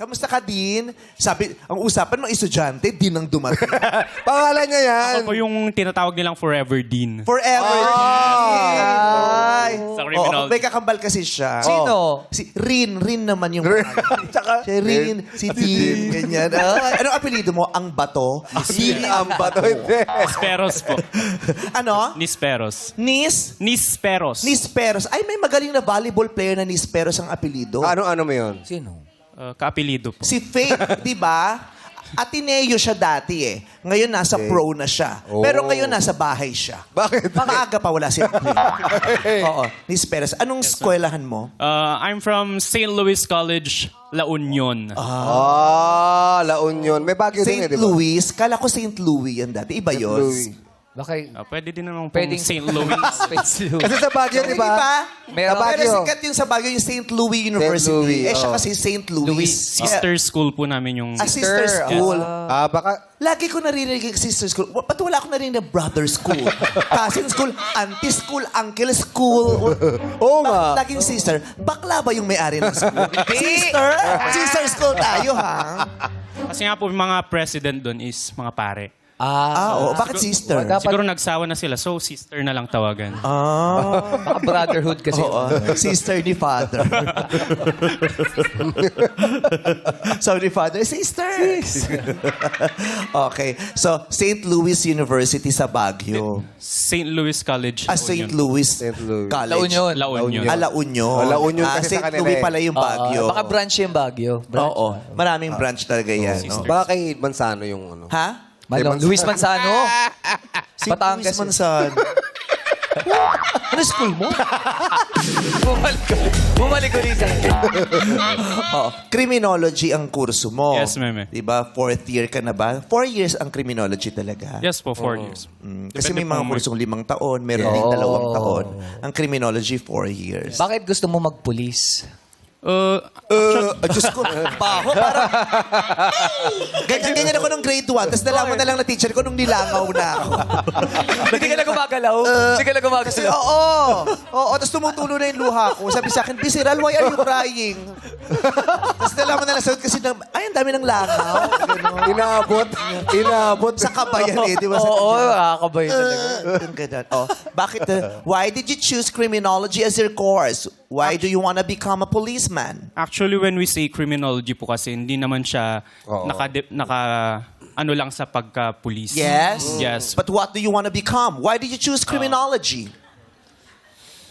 Kamusta ka, Dean? Sabi, ang usapan ng estudyante, Dean ang dumating. Pangalan niya yan. Ako po yung tinatawag nilang Forever Dean. Forever. Ay. Sa criminal. May kakambal kasi siya. Sino? Si Rin. Rin naman yung Tsaka, si Rin, si Dean, ganyan. Anong apelido mo? Ang Bato? Dean Ambato. Hindi. Nisperos po. Ano? Nisperos. Nisperos. Ay, may magaling na volleyball player na Nisperos ang apelido. Ano mo yun? Sino? Kaapelido po. Si Faith, di ba? Ateneo siya dati eh. Ngayon nasa pro na siya. Oh. Pero ngayon nasa bahay siya. Bakit? Maaga pa wala si Oo, Nisperos. Anong eskwelahan mo? I'm from St. Louis College, La Union. La Union. May Baguio din St. eh, di ba? Louis. Kala ko St. Louis yan dati. Iba St. yun. Louis. Baka... Pwede din naman pong Pwedeng- St. Louis. Kasi sa Baguio, di ba? Meron- Sa Pero Baguio. sikat yung sa Baguio, yung St. Louis University. Louis, siya oo. kasi St. Louis. Sister school po namin yung... Sister school. Baka... Lagi ko narinig yung sister school. Ba't wala ko narinig na brother school? Cousin school, auntie school, uncle school. Oo nga. Laging sister. Bakla ba yung may-ari ng school? Sister? Sister school tayo, ha? Kasi nga po, yung mga president doon is mga pare. Oo. Bakit sister? Dapat- Siguro nagsawa na sila, so sister na lang tawagan. Baka brotherhood kasi. Oo. Sister ni father. So, ni father, sisters. Okay. So, St. Louis University sa Baguio. St. Louis College. La St. Union. Louis St. Louis. College. La Union. La Union. La Union. La Union kasi St. sa kanila Louis eh. pala yung Baguio. Baka branch yung Baguio. Oo. Maraming branch talaga yan. No? Baka kay Manzano yung ano. Ha? Malong. Luis Manzano. Si Batangas. Luis Manzano. Ano school mo? Bumalik ulit sa Criminology ang kurso mo. Yes, meme. Diba? 4th year ka na ba? 4 years ang criminology talaga. Yes po, 4 years. Kasi may Depende mga po kursong 5 taon, meron din 2 taon. Ang criminology, 4 years. Bakit gusto mo magpulis? Diyos ko, baho, parang... Ganyan ako nung grade 1, tapos nalaman na lang na teacher ko nung nilangaw na ako. Hindi ka na gumagalaw? Hindi ka na Kasi gumagalaw? oo, tapos tumutulo na yung luha ko. Sabi sa akin, Bisiral, why are you crying? Tapos nalaman na lang sa kasi ay, ang dami ng langaw. Ganun. Inabot. Sa kabayan eh, di ba? Oo, nakakabay talaga. Ganun. Bakit? Why did you choose criminology as your course? Why do you want to become a policeman? Actually, when we say criminology po kasi, hindi naman siya ano lang sa pagka-police. Yes? Yes. But what do you want to become? Why did you choose criminology?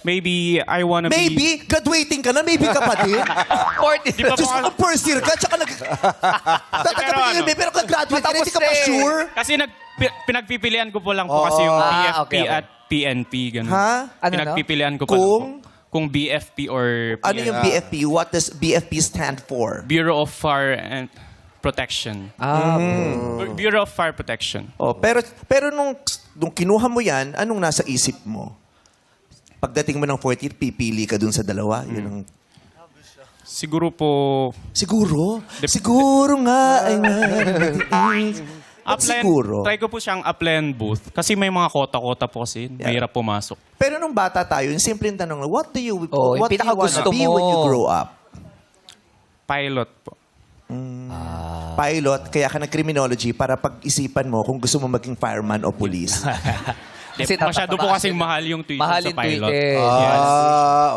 Maybe I wanna be... Maybe, graduating ka na, maybe ka pa din. Di ba po? Diyos ko, ang first year ka, tsaka pero ka-graduate ka na, hindi ka pa sure. Kasi pinagpipilian ko po lang po kasi yung BFP okay. at PNP. Ganun. Ha? Ano Pinagpipilian ko po lang po. Kung BFP or PNP. Ano yung BFP? What does BFP stand for? Bureau of Fire and Protection. Bureau of Fire Protection. Pero nung kinuha mo yan, anong nasa isip mo? Pagdating mo ng 4th year, pipili ka dun sa dalawa. Yun ang... Siguro po... Siguro? Siguro nga ay siguro? Try ko po siyang applyan booth. Kasi may mga kota-kota po kasi. Mahirap pumasok. Pero nung bata tayo, yung simpleng tanong, what do you yung want to pinakagusto be when you mo. grow up? Pilot po. Pilot, kaya ka nag-criminology para pag-isipan mo kung gusto mo maging fireman o police. Kasi Masyado po kasing mahal yung tuition Mahal sa yung pilot. tuition.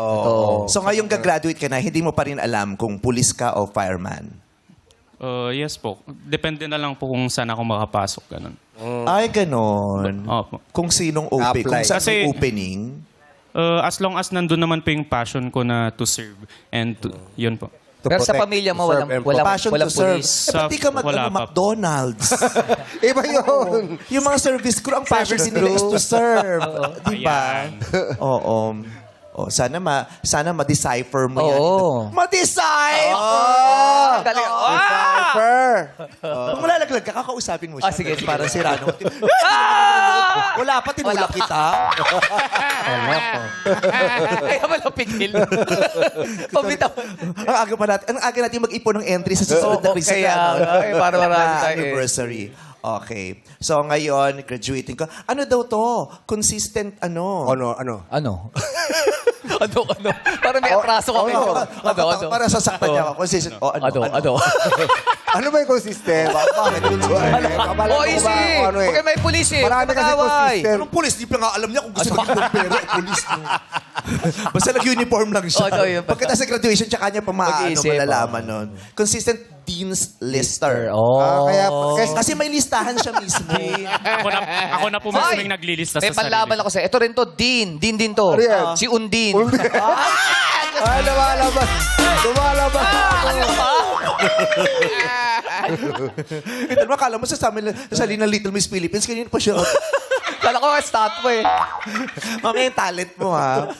Oo. So ngayong gagraduate ka na, hindi mo pa rin alam kung police ka o fireman. Yes po. Depende na lang po kung saan ako makapasok. Ganun. Ay, ganon. Opo. Kung sinong open, Apply. kung saan Kasi- may opening. As long as nandun naman po yung passion ko na to serve. And yun po. To Pero sa protect, pamilya mo, to serve and Passion walang to serve. police. Ba't di ka Wala pa. McDonald's? Iba yun. Yung mga service crew, ang passion din nila is to serve. Di ba? Ayan. Oo. Sana ma-decipher mo yan. Oo. Ma-decipher! Galing. Kung malalaglag ka, kakausapin mo siya. Sige. Para si Rano. Wala pa, tinulak kita. Kaya wala pigil. Pabitaw. Ang aga natin mag-ipon ng entry sa susunod na quiz. Kaya nga, para marami tayo. Anniversary. Okay. So ngayon, graduating ka. Ano daw to? Consistent ano? Ano? Ano? Ano? Para may atraso kami. Ano? Para sasaktan niya ako. Consistent. Ano? Ano ba yung consistent? Bakit? Oh, easy. Huwag kayo may pulis eh. Marami kasi consistent. Anong pulis? Di pa nga alam niya kung gusto maging bombero o pulis. No? Basta nag-uniform lang siya. Yun. Pagkatapos sa graduation, tsaka niya Mag-iisip, malalaman nun. Consistent Dean's Lister. Kaya, Kasi may listahan siya mismo. Ako na po mismo yung naglilista May sa panlaban sarili. ako sa'yo. Ito rin to, Dean. Dean din to. Ano yan? Si Undin. Ay, lumalabas. Lumalabas. Ito naman, kala mo sa ng Little Miss Philippines, kanina pa siya. Kala ko, stat mo eh. Mamaya yung talent mo, ha?